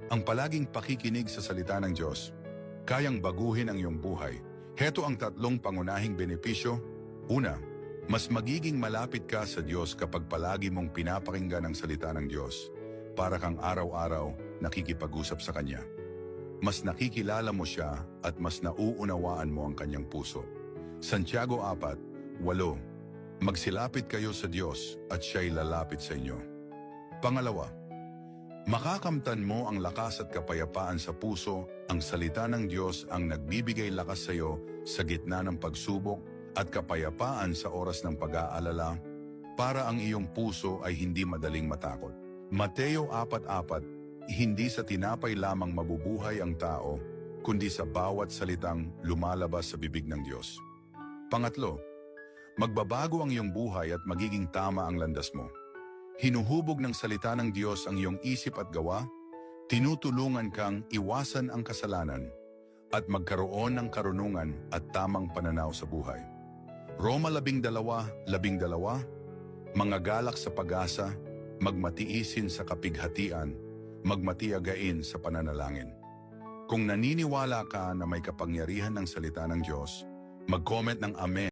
Ang palaging pakikinig sa salita ng Diyos, kayang baguhin ang iyong buhay. Heto ang tatlong pangunahing benepisyo. Una, mas magiging malapit ka sa Diyos kapag palagi mong pinapakinggan ang salita ng Diyos. Para kang araw-araw nakikipag-usap sa Kanya. Mas nakikilala mo siya at mas nauunawaan mo ang Kanyang puso. Santiago 4:8, magsilapit kayo sa Diyos at siya'y lalapit sa inyo. Pangalawa, makakamtan mo ang lakas at kapayapaan sa puso. Ang salita ng Diyos ang nagbibigay lakas sa iyo sa gitna ng pagsubok at kapayapaan sa oras ng pag-aalala para ang iyong puso ay hindi madaling matakot. Mateo 4:4, hindi sa tinapay lamang mabubuhay ang tao, kundi sa bawat salitang lumalabas sa bibig ng Diyos. Pangatlo, magbabago ang iyong buhay at magiging tama ang landas mo. Hinuhubog ng salita ng Diyos ang iyong isip at gawa, tinutulungan kang iwasan ang kasalanan at magkaroon ng karunungan at tamang pananaw sa buhay. Roma 12:12, mga galak sa pag-asa, magmatiisin sa kapighatian, magmatiagain sa pananalangin. Kung naniniwala ka na may kapangyarihan ng salita ng Diyos, mag-comment ng Amen.